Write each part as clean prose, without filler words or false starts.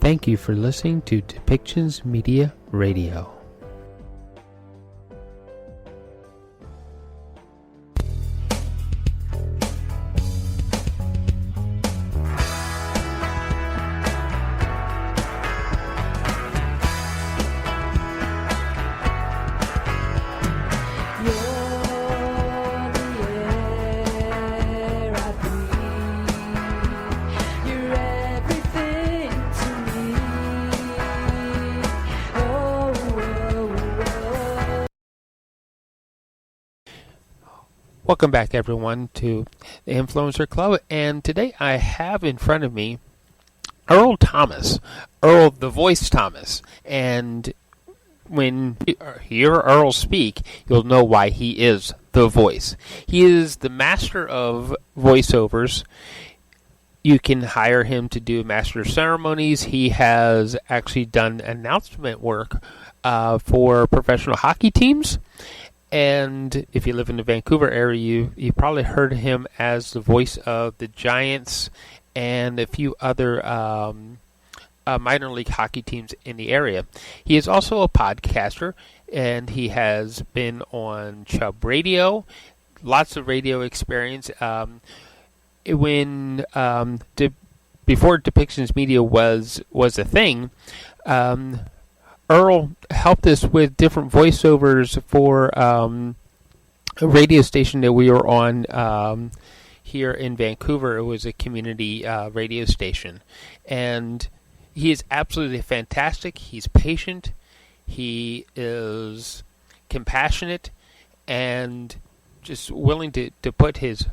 Thank you for listening to Depictions Media Radio. Welcome back, everyone, to the Influencer Club, and today I have in front of me Earl Thomas, Earl the Voice Thomas, and when you hear Earl speak, you'll know why he is the voice. He is the master of voiceovers. You can hire him to do master ceremonies. He has actually done announcement work for professional hockey teams. And if you live in the Vancouver area, you probably heard him as the voice of the Giants and a few other minor league hockey teams in the area. He is also a podcaster, and he has been on Chubb Radio, lots of radio experience. Before Depictions Media was a thing, Earl helped us with different voiceovers for a radio station that we were on here in Vancouver. It was a community radio station. And he is absolutely fantastic. He's patient. He is compassionate and just willing to put his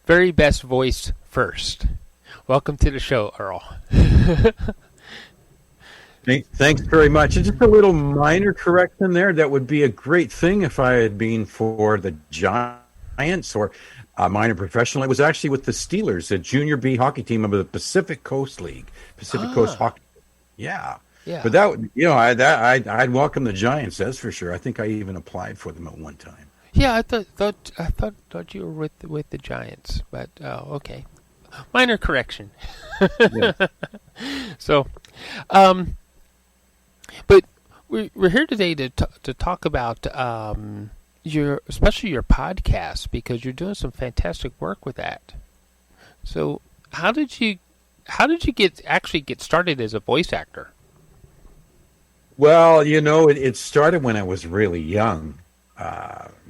very best voice first. Welcome to the show, Earl. Thanks very much. And just a little minor correction there. That would be a great thing if I had been for the Giants or a minor professional. I was actually with the Steelers, a junior B hockey team of the Pacific Coast League, Pacific Coast Hockey. Yeah. But that would, I'd welcome the Giants. That's for sure. I think I even applied for them at one time. Yeah, I thought you were with the Giants, but okay. Minor correction. Yeah. So, but we're here today to talk about especially your podcast, because you're doing some fantastic work with that. So how did you get started as a voice actor? Well, it started when I was really young.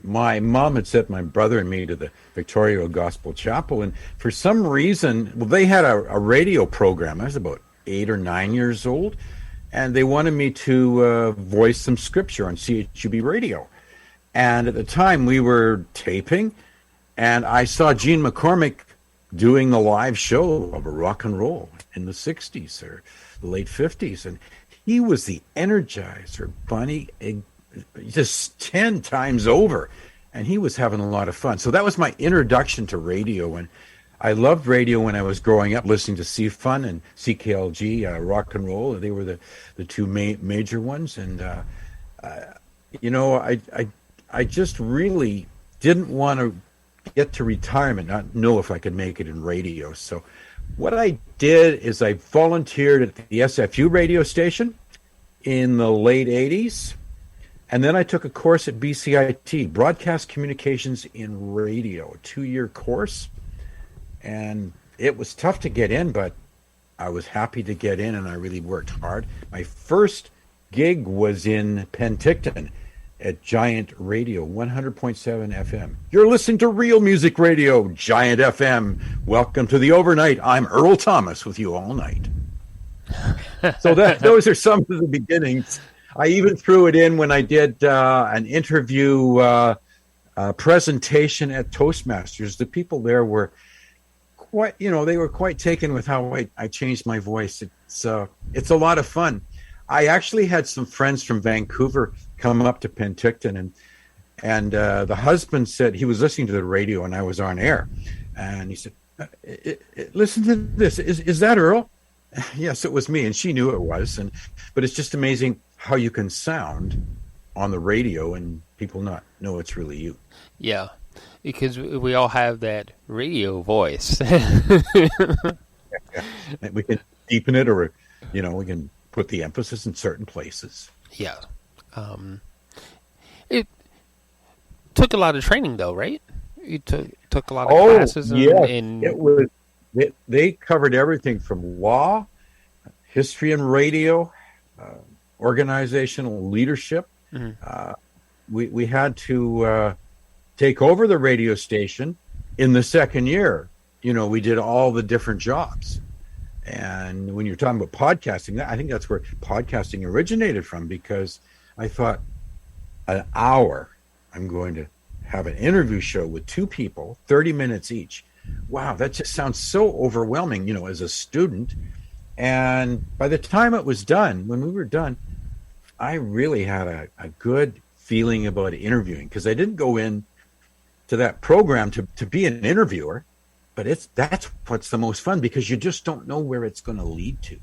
My mom had sent my brother and me to the Victoria Gospel Chapel, and for some reason, they had a radio program. I was about 8 or 9 years old, and they wanted me to voice some scripture on CHUB radio. And at the time, we were taping, and I saw Gene McCormick doing the live show of a rock and roll in the 60s or the late 50s, and he was the Energizer Bunny just 10 times over, and he was having a lot of fun. So that was my introduction to radio, and I loved radio when I was growing up, listening to C-Fun and CKLG, rock and roll. They were the two major ones, and I just really didn't want to get to retirement, not know if I could make it in radio. So what I did is I volunteered at the SFU radio station in the late 80s. And then I took a course at BCIT, Broadcast Communications in Radio, a 2-year course. And it was tough to get in, but I was happy to get in, and I really worked hard. My first gig was in Penticton at Giant Radio, 100.7 FM. You're listening to Real Music Radio, Giant FM. Welcome to the overnight. I'm Earl Thomas with you all night. So those are some of the beginnings. I even threw it in when I did an interview presentation at Toastmasters. The people there were quite, they were quite taken with how I changed my voice. It's a lot of fun. I actually had some friends from Vancouver come up to Penticton, and the husband said he was listening to the radio and I was on air, and he said, "Listen to this. Is that Earl?" Yes, it was me, and she knew it was. But it's just amazing how you can sound on the radio and people not know it's really you. Yeah, because we all have that radio voice. We can deepen it or We can put the emphasis in certain places. Yeah. It took a lot of training, though, right? You took a lot of Oh, classes yes. in It was, they covered everything from law, history and radio, uh, organizational leadership. Mhm. We had to take over the radio station in the second year. We did all the different jobs. And when you're talking about podcasting, I think that's where podcasting originated from, because I thought, an hour, I'm going to have an interview show with two people, 30 minutes each. Wow, that just sounds so overwhelming, as a student. And by the time it was done, when we were done, I really had a good feeling about interviewing, because I didn't go in to that program to be an interviewer, but that's what's the most fun, because you just don't know where it's going to lead to,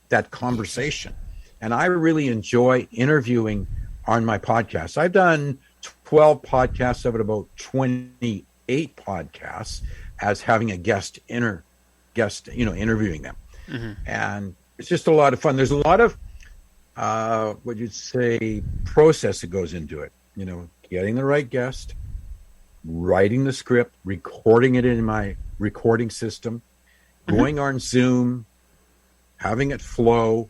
that conversation. And I really enjoy interviewing on my podcast. I've done 12 podcasts, of it about 28 podcasts as having a guest, interviewing them. Mm-hmm. And it's just a lot of fun. There's a lot of, what you'd say, process that goes into it. Getting the right guest, writing the script, recording it in my recording system, going on Zoom, having it flow,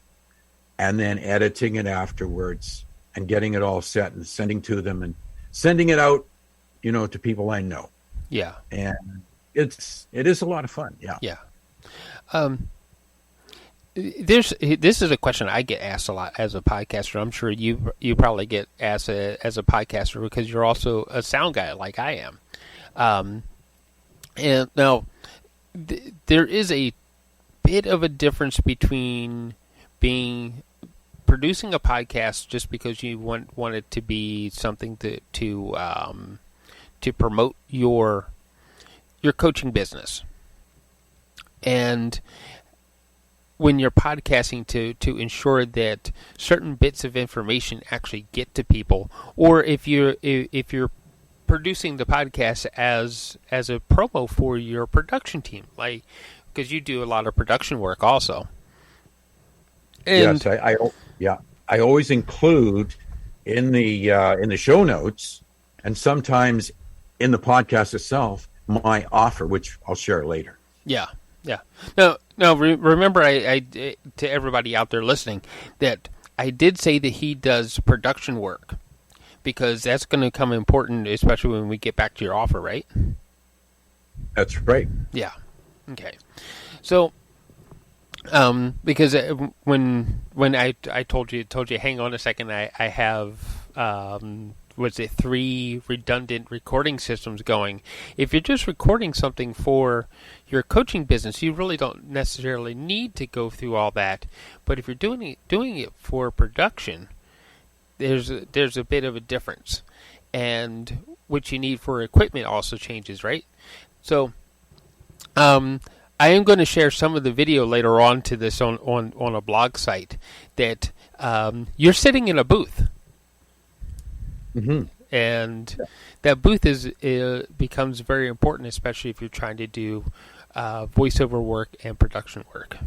and then editing it afterwards and getting it all set and sending to them and sending it out, to people I know. Yeah. And it is a lot of fun. Yeah. Yeah. This is a question I get asked a lot as a podcaster. I'm sure you probably get asked as a podcaster, because you're also a sound guy like I am. And now there is a bit of a difference between producing a podcast just because you want it to be something to promote your coaching business, and when you're podcasting to ensure that certain bits of information actually get to people, or if you're producing the podcast as a promo for your production team, like, because you do a lot of production work also. And yes, I always include in the show notes, and sometimes in the podcast itself, my offer, which I'll share later. Yeah. Now, remember, I to everybody out there listening, that I did say that he does production work, because that's going to come important, especially when we get back to your offer, right? That's right. Yeah. Okay. So, because when I told you, hang on a second, I have 3 redundant recording systems going. If you're just recording something for your coaching business, you really don't necessarily need to go through all that. But if you're doing it for production, there's a bit of a difference, and what you need for equipment also changes, right? So, I am going to share some of the video later on to this on a blog site that you're sitting in a booth. Mm-hmm. And that booth becomes very important, especially if you're trying to do voiceover work and production work,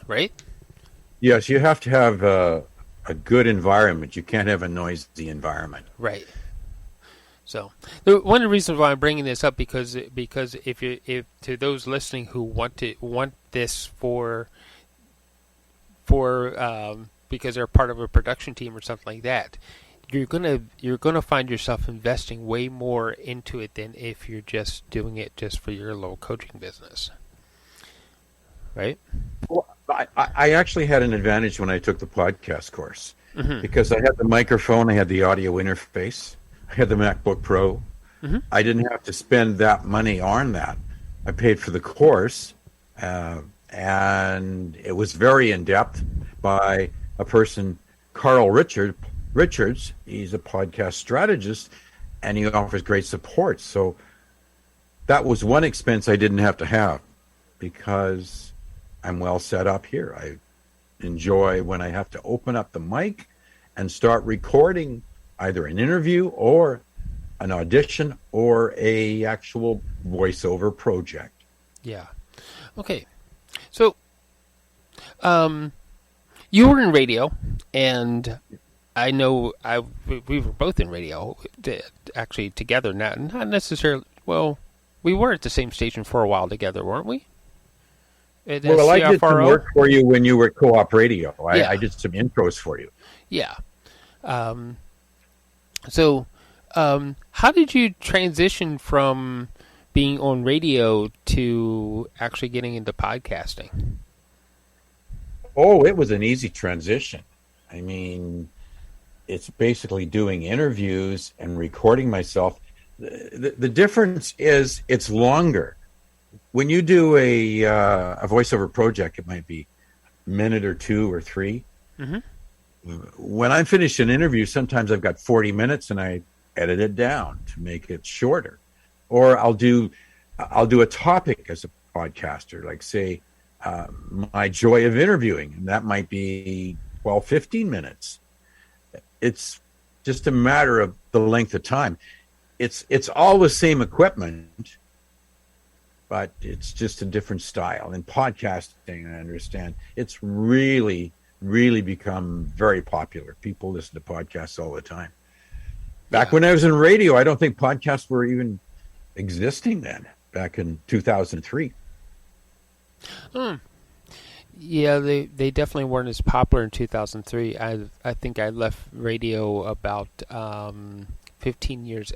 right? Yes, you have to have a good environment. You can't have a noisy environment. Right. So one of the reasons why I'm bringing this up, because if to those listening who want this for because they're part of a production team or something like that, you're gonna find yourself investing way more into it than if you're just doing it just for your little coaching business, right? Well, I actually had an advantage when I took the podcast course, because I had the microphone, I had the audio interface, I had the MacBook Pro. I didn't have to spend that money on that. I paid for the course, and it was very in-depth by a person, Carl Richards. He's a podcast strategist, and he offers great support. So that was one expense I didn't have to have, because I'm well set up here. I enjoy when I have to open up the mic and start recording either an interview or an audition or a actual voiceover project. Yeah. Okay. So you were in radio, and I know we were both in radio, actually together. Not necessarily. Well, we were at the same station for a while together, weren't we? Well, I did some work for you when you were at Co-op Radio. Yeah. I did some intros for you. Yeah. So, how did you transition from being on radio to actually getting into podcasting? Oh, it was an easy transition. I mean, it's basically doing interviews and recording myself. The difference is it's longer. When you do a voiceover project, it might be a minute or 2 or 3. Mm-hmm. When I finish an interview, sometimes I've got 40 minutes and I edit it down to make it shorter. Or I'll do a topic as a podcaster, like say my joy of interviewing, and that might be 12, 15 minutes. It's just a matter of the length of time. It's all the same equipment, but it's just a different style. In podcasting, I understand, it's really, really become very popular. People listen to podcasts all the time. Back when I was in radio, I don't think podcasts were even existing then, back in 2003. Yeah, they definitely weren't as popular in 2003. I think I left radio about 15 years.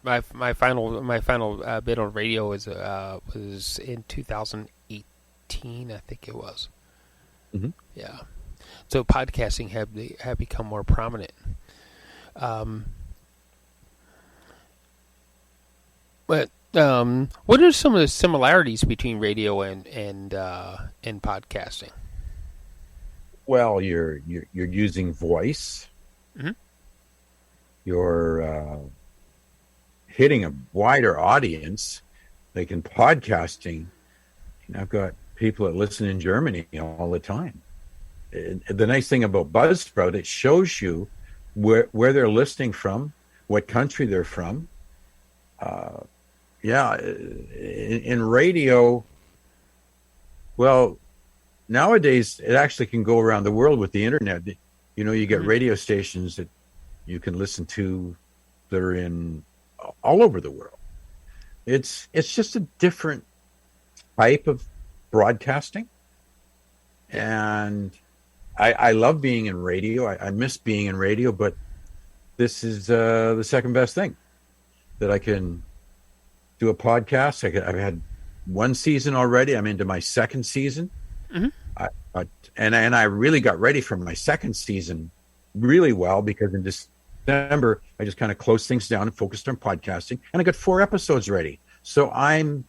My final bit on radio was in 2018, I think it was. Mm-hmm. Yeah, so podcasting had become more prominent. But what are some of the similarities between radio and podcasting? Well, you're using voice. Mm-hmm. You're hitting a wider audience. Like in podcasting, I've got people that listen in Germany all the time. The nice thing about Buzzsprout, it shows you where they're listening from, what country they're from. In radio, well, nowadays it actually can go around the world with the internet. You get radio stations that you can listen to that are in all over the world. It's just a different type of broadcasting, and I love being in radio. I miss being in radio, but this is the second best thing that I can do a podcast. I've had one season already. I'm into my second season. Mm-hmm. And I really got ready for my second season really well, because in December, I just kind of closed things down and focused on podcasting, and I got 4 episodes ready. So I'm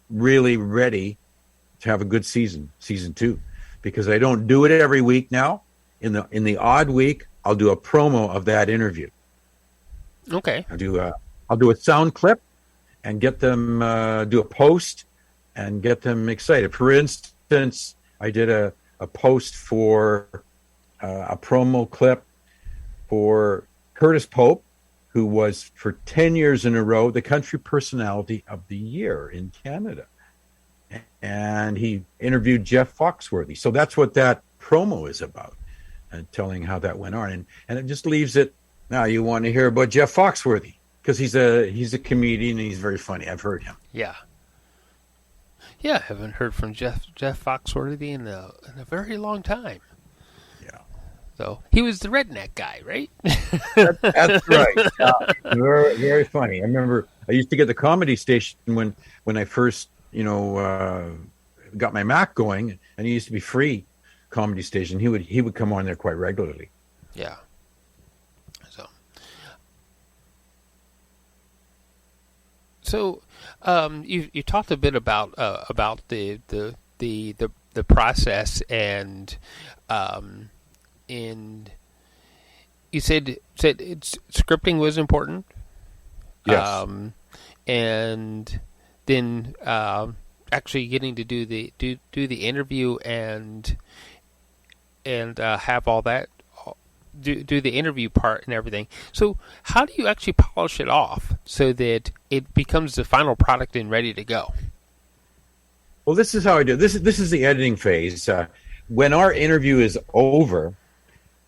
really ready to have a good season 2, because I don't do it every week now. In the odd week, I'll do a promo of that interview. Okay. I'll do a sound clip and get them do a post and get them excited. For instance, I did a post for a promo clip for Curtis Pope, who was for 10 years in a row the country personality of the year in Canada. And he interviewed Jeff Foxworthy. So that's what that promo is about, and telling how that went on. And it just leaves it, now you want to hear about Jeff Foxworthy, because he's a comedian and he's very funny. I've heard him. Yeah, I haven't heard from Jeff Foxworthy in a very long time. Yeah. So he was the redneck guy, right? That's right. Very, very funny. I remember I used to get the Comedy Station when I first, got my Mac going, and it used to be free Comedy Station. He would come on there quite regularly. Yeah. So, you talked a bit about the process, and you said scripting was important. Yes. And then actually getting to do the interview and have all that. Do the interview part and everything. So how do you actually polish it off so that it becomes the final product and ready to go? Well, this is how I do. This is the editing phase. When our interview is over,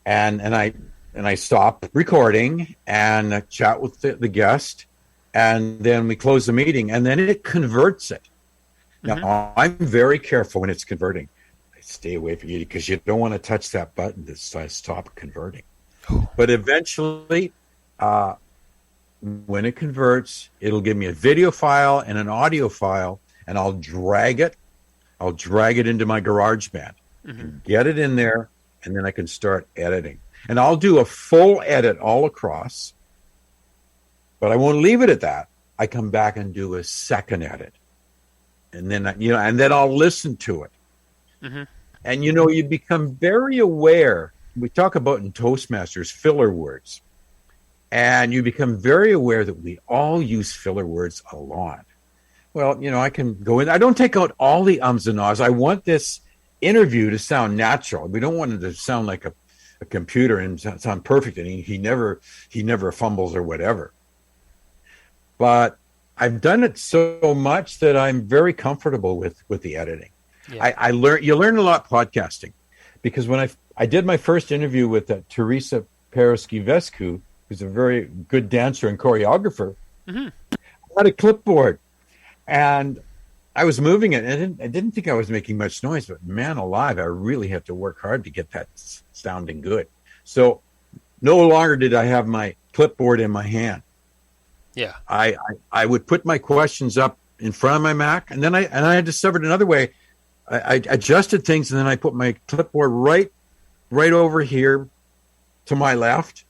and I stop recording and chat with the guest, and then we close the meeting, and then it converts it. Now, I'm very careful when it's converting. I stay away from you because you don't want to touch that button that says stop converting. But eventually, when it converts, it'll give me a video file and an audio file, and I'll drag it into my GarageBand, and get it in there, and then I can start editing. And I'll do a full edit all across, but I won't leave it at that. I come back and do a second edit. And then, and then I'll listen to it. And, you become very aware. We talk about in Toastmasters filler words. And you become very aware that we all use filler words a lot. Well, I can go in. I don't take out all the ums and ahs. I want this interview to sound natural. We don't want it to sound like a computer and sound perfect. And he never fumbles or whatever. But I've done it so much that I'm very comfortable with the editing. Yeah. You learn a lot podcasting, because when I did my first interview with Teresa Perescu-Vescu, who's a very good dancer and choreographer, I had a clipboard, and I was moving it, and I didn't think I was making much noise, but man alive, I really had to work hard to get that sounding good. So no longer did I have my clipboard in my hand. Yeah, I would put my questions up in front of my Mac, and then I discovered another way. I adjusted things, and then I put my clipboard right over here to my left,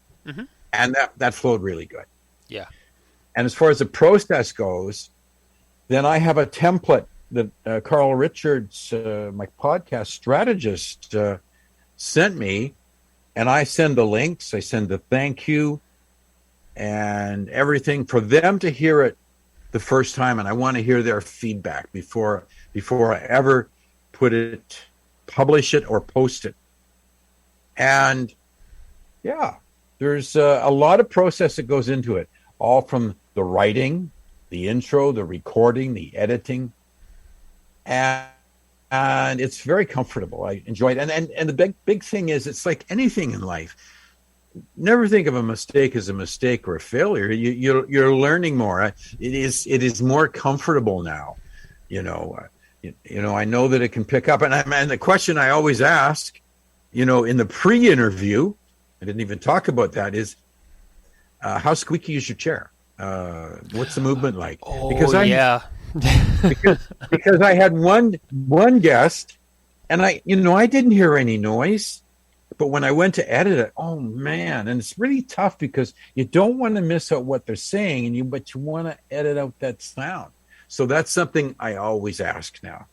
and that flowed really good. Yeah. And as far as the process goes, then I have a template that Carl Richards, my podcast strategist, sent me, and I send the links, I send the thank you, and everything for them to hear it the first time, and I want to hear their feedback before I ever publish it or post it. And yeah, there's a lot of process that goes into it, all from the writing, the intro, the recording, the editing, and it's very comfortable. I enjoy it, and the big thing is, it's like anything in life. Never think of a mistake as a mistake or a failure. You're learning more. It is more comfortable now. I know that it can pick up. And the question I always ask, in the pre-interview, I didn't even talk about that, is how squeaky is your chair? What's the movement like? Because I had one guest, and I didn't hear any noise. But when I went to edit it, oh man, and it's really tough because you don't want to miss out what they're saying, but you want to edit out that sound. So that's something I always ask now.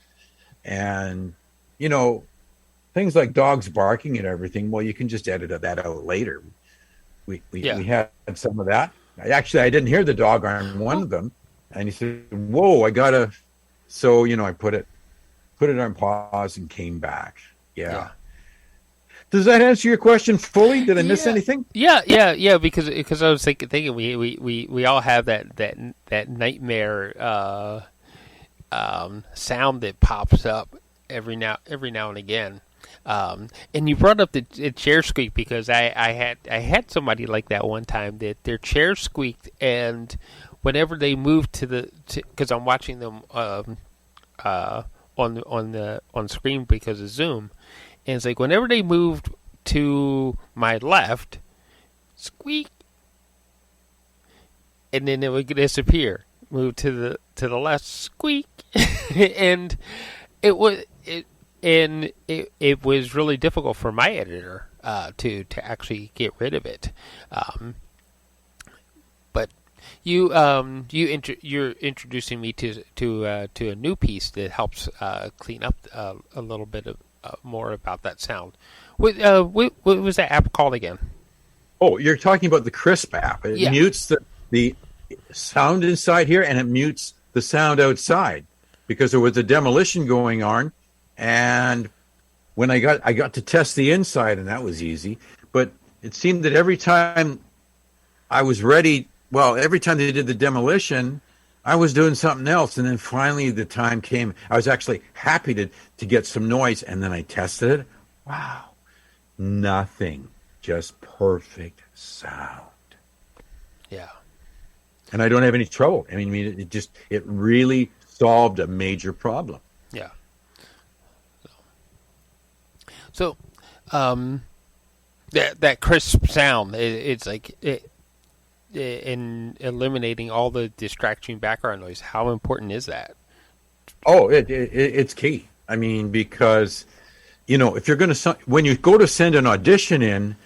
And things like dogs barking and everything, well, you can just edit that out later. We had some of that. I didn't hear the dog on one of them, and he said, "Whoa, I gotta." So I put it on pause and came back. Yeah. Does that answer your question fully? Did I miss anything? Yeah. Because I was thinking we all have that nightmare sound that pops up every now and again. And you brought up the chair squeak, because I had somebody like that one time, that their chair squeaked, and whenever they moved because I'm watching them on screen because of Zoom. And it's like whenever they moved to my left, squeak, and then it would disappear. Move to the left, squeak, and it was really difficult for my editor to actually get rid of it. But you're introducing me to a new piece that helps clean up a little bit of. More about that sound. What was that app called again? Oh, you're talking about the Crisp app. It mutes the sound inside here, and it mutes the sound outside, because there was a demolition going on, and when I got to test the inside, and that was easy. But it seemed that every time I was ready, every time they did the demolition, I was doing something else, and then finally the time came. I was actually happy to get some noise, and then I tested it. Wow, nothing, just perfect sound. Yeah. And I don't have any trouble. I mean, it really solved a major problem. Yeah. So, that crisp sound, it's like in eliminating all the distracting background noise. How important is that? Oh, it's key. I mean, because if you're going to when you go to send an audition in,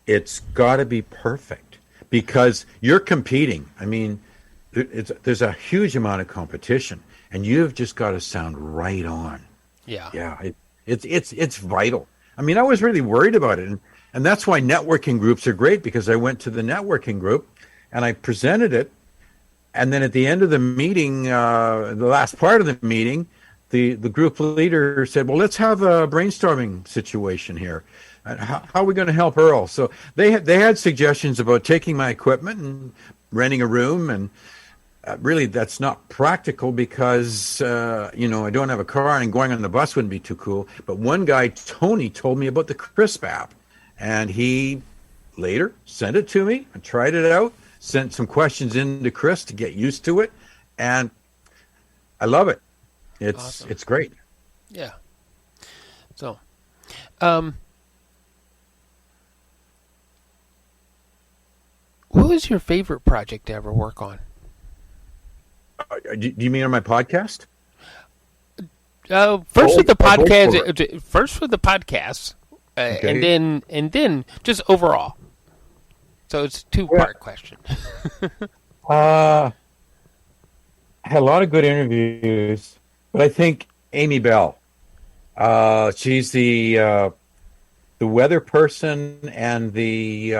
it's got to be perfect because you're competing. I mean, there's a huge amount of competition, and you've just got to sound right on. Yeah. Yeah. It's vital. I mean, I was really worried about it, and that's why networking groups are great, because I went to the networking group and I presented it, and then at the end of the meeting, the last part of the meeting, the group leader said, "Well, let's have a brainstorming situation here. How are we going to help Earl?" So they had suggestions about taking my equipment and renting a room, and really that's not practical because I don't have a car, and going on the bus wouldn't be too cool. But one guy, Tony, told me about the Crisp app, and he later sent it to me. I tried it out, sent some questions into Chris to get used to it, and I love it. It's awesome. It's great. Yeah. So, what was your favorite project to ever work on? Do you mean on my podcast? First with the podcast, Okay. and then just overall. So it's a two-part question. I had a lot of good interviews, but I think Amy Bell. She's the weather person and the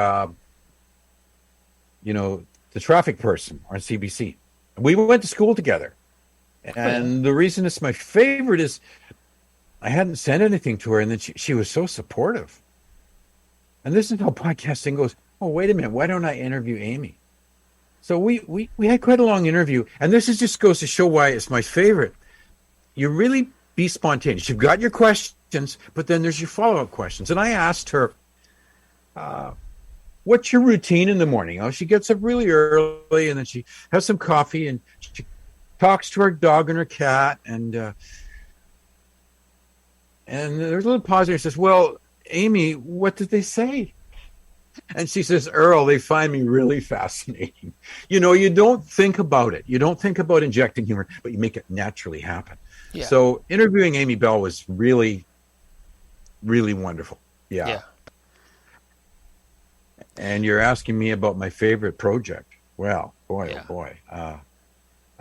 traffic person on CBC. We went to school together, and the reason it's my favorite is I hadn't said anything to her, and then she was so supportive. And this is how podcasting goes. Oh, wait a minute, why don't I interview Amy? So we had quite a long interview, and this just goes to show why it's my favorite. You really be spontaneous. You've got your questions, but then there's your follow-up questions. And I asked her, what's your routine in the morning? Oh, she gets up really early, and then she has some coffee, and she talks to her dog and her cat, and there's a little pause, and she says, "Well, Amy, what did they say?" And she says, "Earl, they find me really fascinating." You don't think about it. You don't think about injecting humor, but you make it naturally happen. Yeah. So interviewing Amy Bell was really, really wonderful. Yeah. And you're asking me about my favorite project. Well, boy, yeah.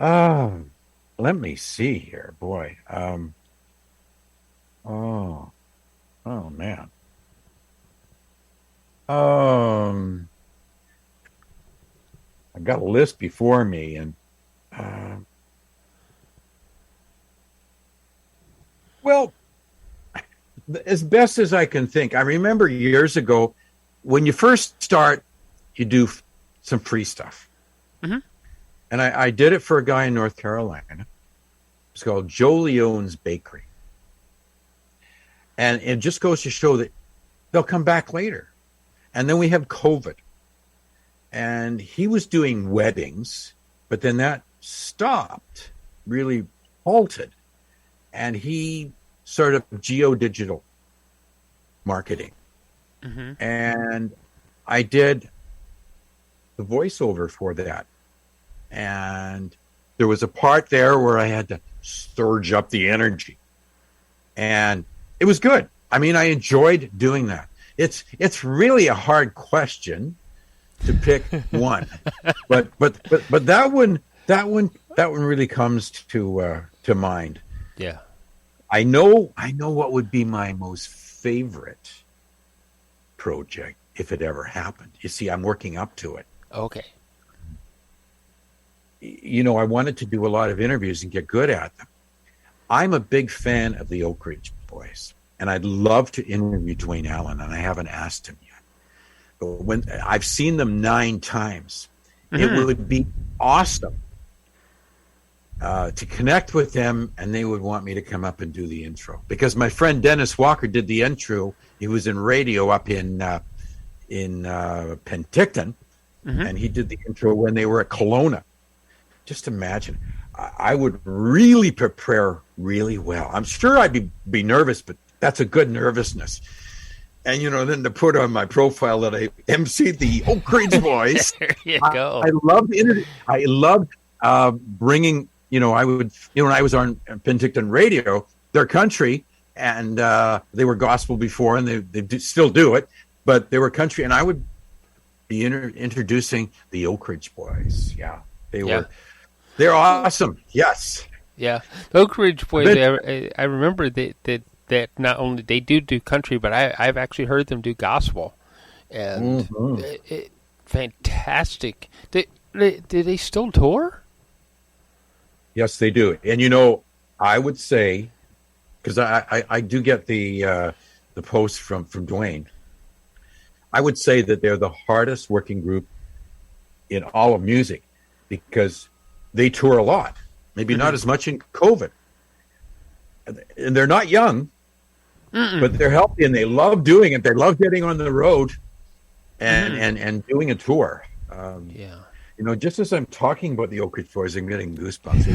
Oh boy. Let me see here, boy. Oh man. I've got a list before me, and well, as best as I can think, I remember years ago when you first start, you do some free stuff, Mm-hmm. and I did it for a guy in North Carolina. It's called Joe Leone's Bakery, and it just goes to show that they'll come back later. And then we have COVID, and he was doing weddings, but then that stopped, really halted, and he started geo-digital marketing. Mm-hmm. And I did the voiceover for that. And there was a part there where I had to surge up the energy. And it was good. I mean, I enjoyed doing that. It's really a hard question to pick one. But that one really comes to mind. Yeah. I know what would be my most favorite project if it ever happened. You see, I'm working up to it. Okay. I wanted to do a lot of interviews and get good at them. I'm a big fan of the Oak Ridge Boys, and I'd love to interview Dwayne Allen, and I haven't asked him yet. But when I've seen them 9 times, Mm-hmm. it would be awesome to connect with them, and they would want me to come up and do the intro because my friend Dennis Walker did the intro. He was in radio up in Penticton, and he did the intro when they were at Kelowna. Just imagine. I would really prepare really well. I'm sure I'd be nervous, but that's a good nervousness. And, then to put on my profile that I emceed the Oak Ridge Boys. There you go. I loved bringing, I would, when I was on Penticton radio, their country, and they were gospel before, and they still do it, but they were country, and I would be introducing the Oak Ridge Boys. Yeah, they're awesome. Yes. Yeah, the Oak Ridge Boys. I remember that not only they do country, but I've actually heard them do gospel, and fantastic. Do they still tour? Yes, they do. And I would say, because I do get the post from Dwayne, I would say that they're the hardest working group in all of music because they tour a lot. Maybe not as much in COVID. And they're not young, but they're healthy and they love doing it. They love getting on the road and doing a tour. Just as I'm talking about the Oak Ridge Boys, I'm getting goosebumps.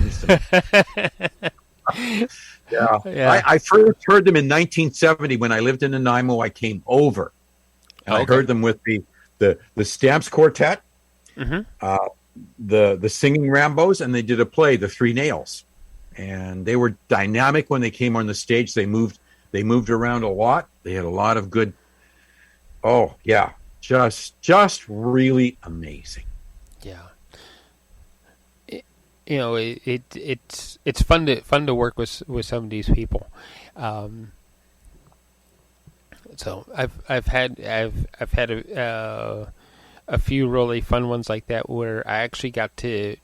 I first heard them in 1970 when I lived in Nanaimo. I came over. And I heard them with the Stamps Quartet, the Singing Rambos, and they did a play, The Three Nails. And they were dynamic when they came on the stage. They moved around a lot. They had a lot of good. Oh yeah, just really amazing. Yeah. It's fun to work with some of these people. So I've had a few really fun ones like that where I actually got to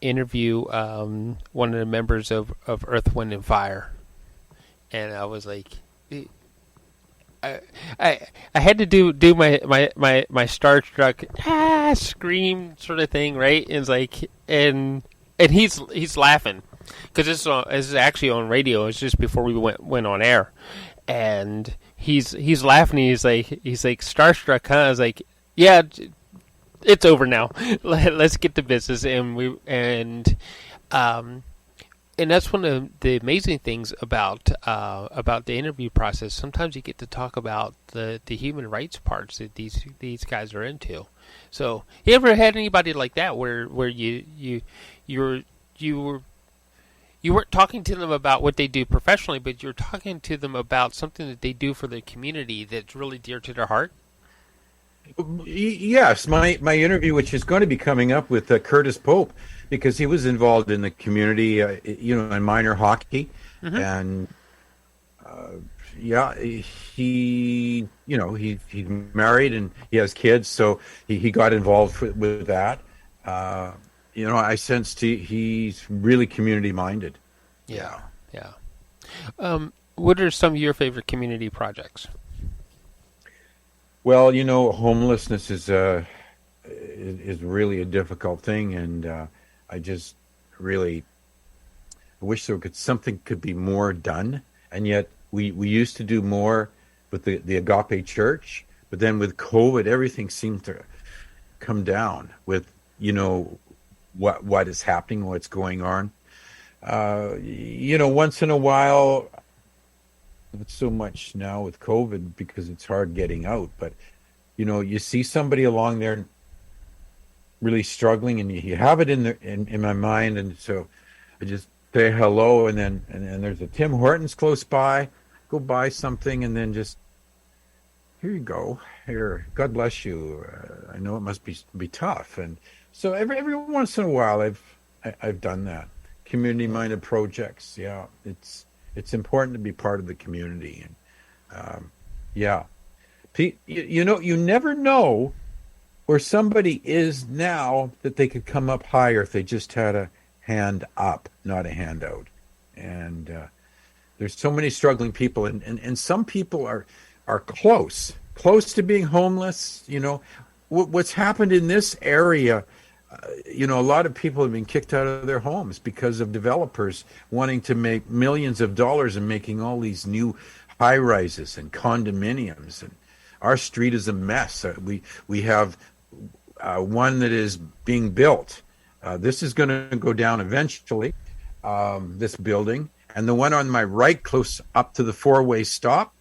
interview one of the members of Earth, Wind and Fire, and I was like, I had to do my starstruck scream sort of thing, right? And it's like and he's laughing because this is actually on radio. It's just before we went on air, and he's laughing. He's like starstruck, huh? I was like, yeah, it's over now. Let's get to business, and that's one of the amazing things about the interview process. Sometimes you get to talk about the human rights parts that these guys are into. So, you ever had anybody like that where you weren't talking to them about what they do professionally, but you're talking to them about something that they do for the community that's really dear to their heart? Yes, my interview, which is going to be coming up with Curtis Pope, because he was involved in the community, in minor hockey, and he married and he has kids, so he got involved with that. I sensed he's really community minded. Yeah. What are some of your favorite community projects? Well, homelessness is really a difficult thing, and I just really wish something could be more done. And yet we used to do more with the Agape Church, but then with COVID, everything seemed to come down with what is happening, what's going on. Once in a while. Not so much now with COVID because it's hard getting out, but you see somebody along there really struggling, and you have it in my mind, and so I just say hello, and then there's a Tim Hortons close by, go buy something, and then just here you go, here, God bless you. I know it must be tough, and so every once in a while I've done that. Community minded projects, yeah, it's important to be part of the community, and you never know where somebody is now that they could come up higher if they just had a hand up, not a handout. And there's so many struggling people, and some people are close to being homeless. What's happened in this area A lot of people have been kicked out of their homes because of developers wanting to make millions of dollars and making all these new high rises and condominiums. And our street is a mess. We have one that is being built. This is going to go down eventually, this building. And the one on my right, close up to the four-way stop,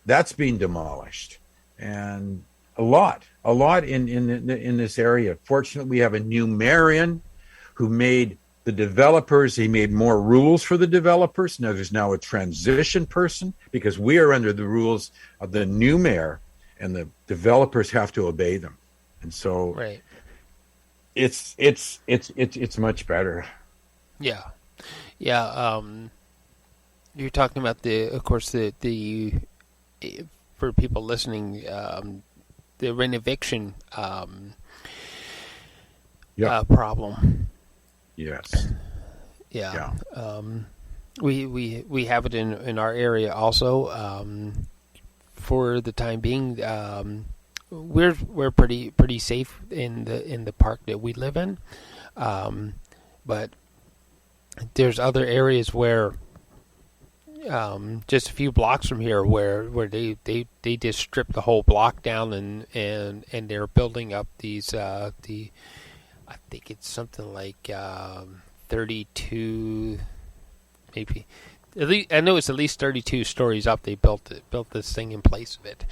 that's being demolished. And a lot in this area. Fortunately, we have a new mayor in who made the developers, he made more rules for the developers. Now there's now a transition person because we are under the rules of the new mayor and the developers have to obey them. And so Right. it's much better. Yeah. Yeah. You're talking about of course, the for people listening, the renoviction problem. Yes. Yeah. We have it in our area also. For the time being, we're pretty safe in the park that we live in, but there's other areas where just a few blocks from here where they just stripped the whole block down and they're building up these I think it's something like 32, maybe. At least, I know it's at least 32 stories up. They built this thing in place of it,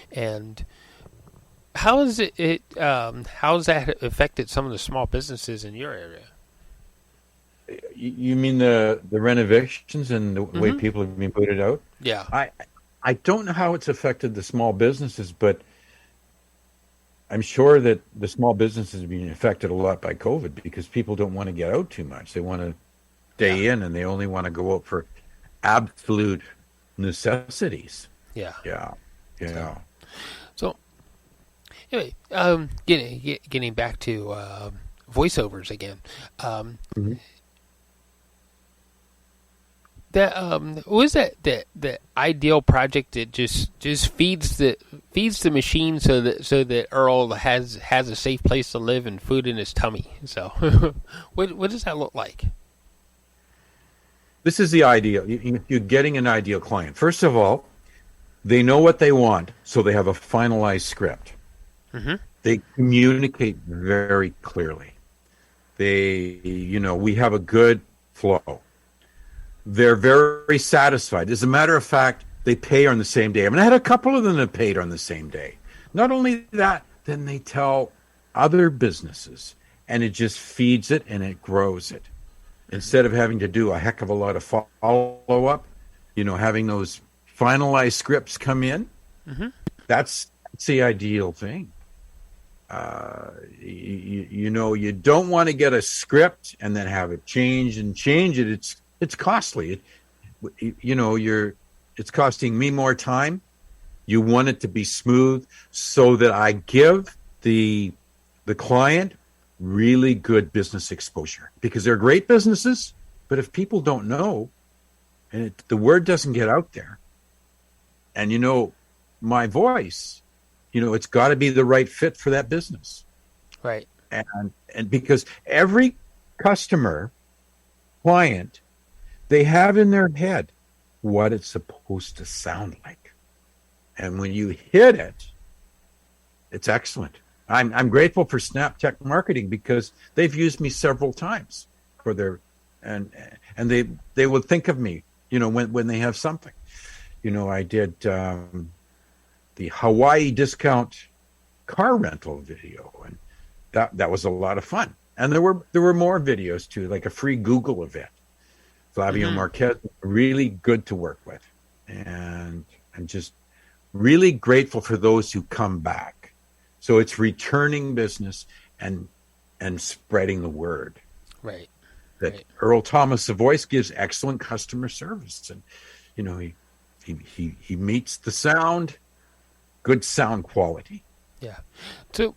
and how is how has that affected some of the small businesses in your area? You mean the renovations and the way people have been put it out? Yeah. I don't know how it's affected the small businesses, but I'm sure that the small businesses are being affected a lot by COVID because people don't want to get out too much. They want to stay in and they only want to go out for absolute necessities. Yeah. Yeah. So anyway, getting back to voiceovers again. That was that the ideal project that just feeds the machine so that Earl has a safe place to live and food in his tummy. So what does that look like? This is the ideal. You're getting an ideal client. First of all, they know what they want, so they have a finalized script. They communicate very clearly. We have a good flow. They're very satisfied. As a matter of fact, they pay on the same day. I mean, I had a couple of them that paid on the same day. Not only that, then they tell other businesses, and it just feeds it and it grows it. Instead of having to do a heck of a lot of follow-up, having those finalized scripts come in, that's the ideal thing. You don't want to get a script and then have it change it. It's costly. It's costing me more time. You want it to be smooth so that I give the client really good business exposure because they're great businesses. But if people don't know and the word doesn't get out there and, my voice, it's got to be the right fit for that business. Right. And because every client, they have in their head what it's supposed to sound like. And when you hit it, it's excellent. I'm grateful for SnapTech Marketing because they've used me several times for their and they will think of me, when they have something. I did the Hawaii discount car rental video, and that was a lot of fun. And there were more videos too, like a free Google event. Flavio Marquez, really good to work with. And I'm just really grateful for those who come back. So it's returning business and spreading the word. Right. That Earl Thomas, the voice, gives excellent customer service. And, he meets the sound, good sound quality. Yeah. So,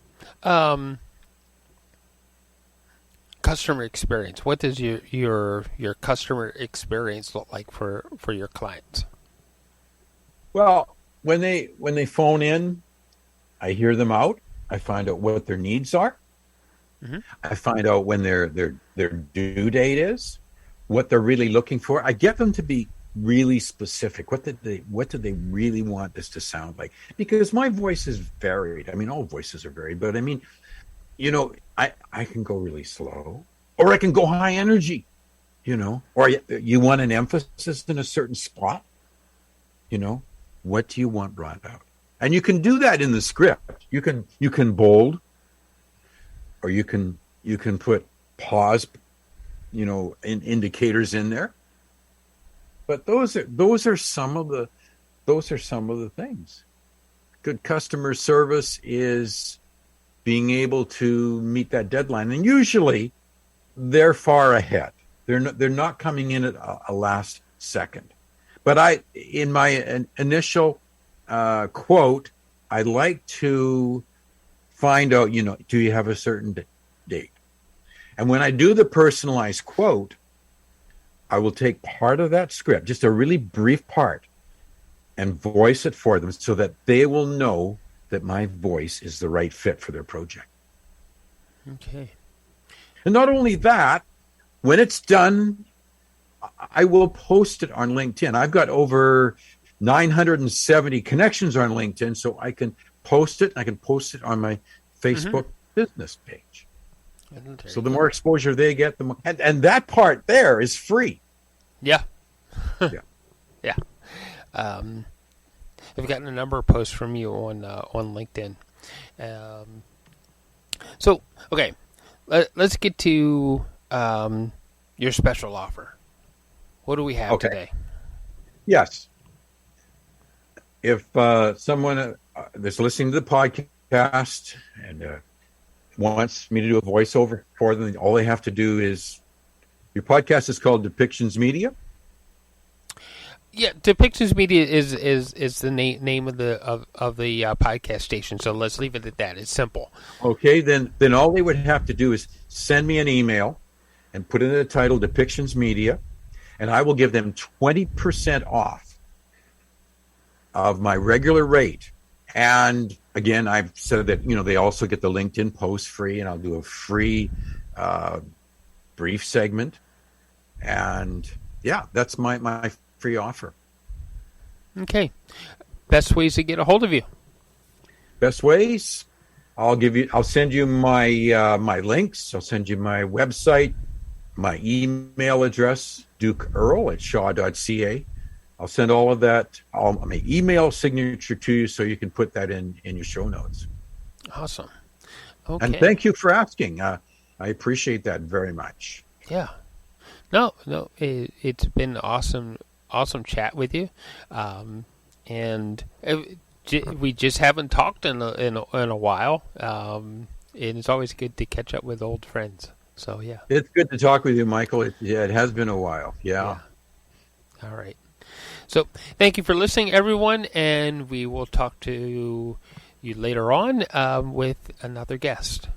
customer experience. What does your customer experience look like for your clients? Well, when they phone in, I hear them out. I find out what their needs are. I find out when their due date is, what they're really looking for. I get them to be really specific. What do they really want this to sound like? Because my voice is varied. I mean, all voices are varied, but I mean, I can go really slow, or I can go high energy, or you want an emphasis in a certain spot, what do you want brought out? And you can do that in the script. You can bold, or you can put pause, indicators in there. But those are some of the things. Good customer service is being able to meet that deadline, and usually they're far ahead. They're not coming in at a last second. But in my initial quote, I like to find out, do you have a certain date? And when I do the personalized quote, I will take part of that script, just a really brief part, and voice it for them so that they will know that my voice is the right fit for their project. Okay. And not only that, when it's done, I will post it on LinkedIn. I've got over 970 connections on LinkedIn, so I can post it. I can post it on my Facebook business page. So the more exposure they get, the more, and that part there is free. Yeah. Yeah. Yeah. I've gotten a number of posts from you on LinkedIn. So, okay, let's get to your special offer. What do we have today? Yes. If someone that's listening to the podcast and wants me to do a voiceover for them, all they have to do is, your podcast is called Depictions Media. Yeah, Depictions Media is the name of the podcast station. So let's leave it at that. It's simple. Okay, then all they would have to do is send me an email and put in the title Depictions Media, and I will give them 20% off of my regular rate. And again, I've said that they also get the LinkedIn post free, and I'll do a free brief segment. And yeah, that's my free offer. Okay. Best ways to get a hold of you? Best ways? I'll send you my my links. I'll send you my website, my email address, dukeearl@shaw.ca. I'll send all of that, my email signature to you, so you can put that in your show notes. Awesome. Okay. And thank you for asking. I appreciate that very much. Yeah. No, it's been awesome chat with you, and we just haven't talked in a while, and it's always good to catch up with old friends. So yeah, it's good to talk with you, Michael. It has been a while. Yeah. All right. So thank you for listening, everyone, and we will talk to you later on with another guest.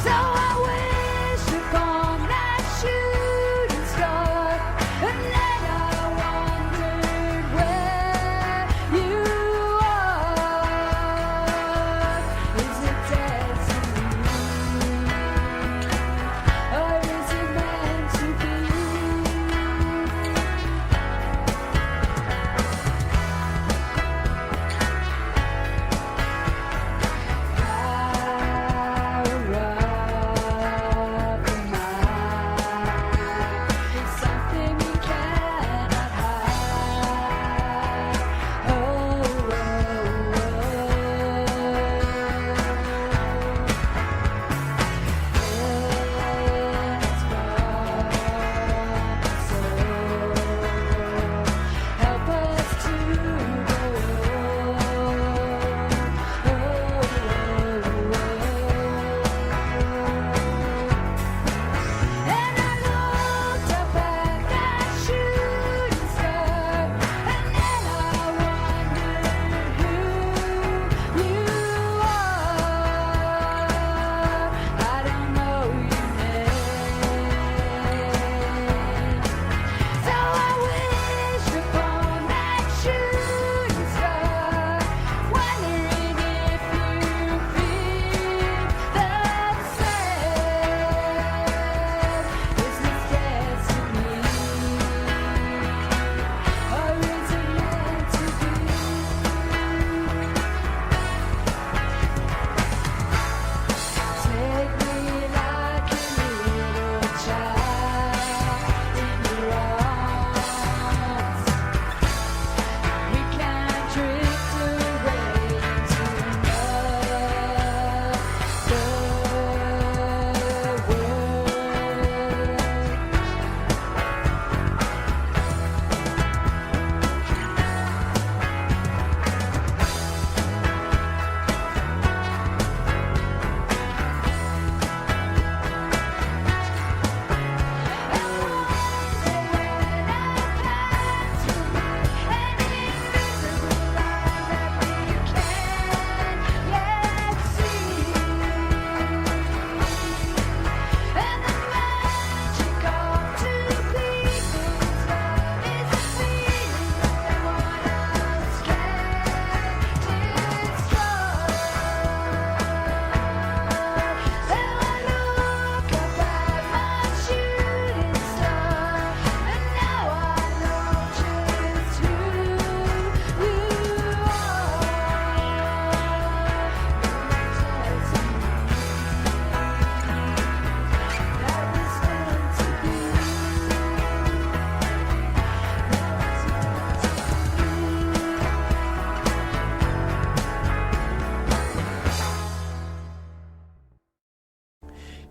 So I wish upon that shooting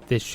this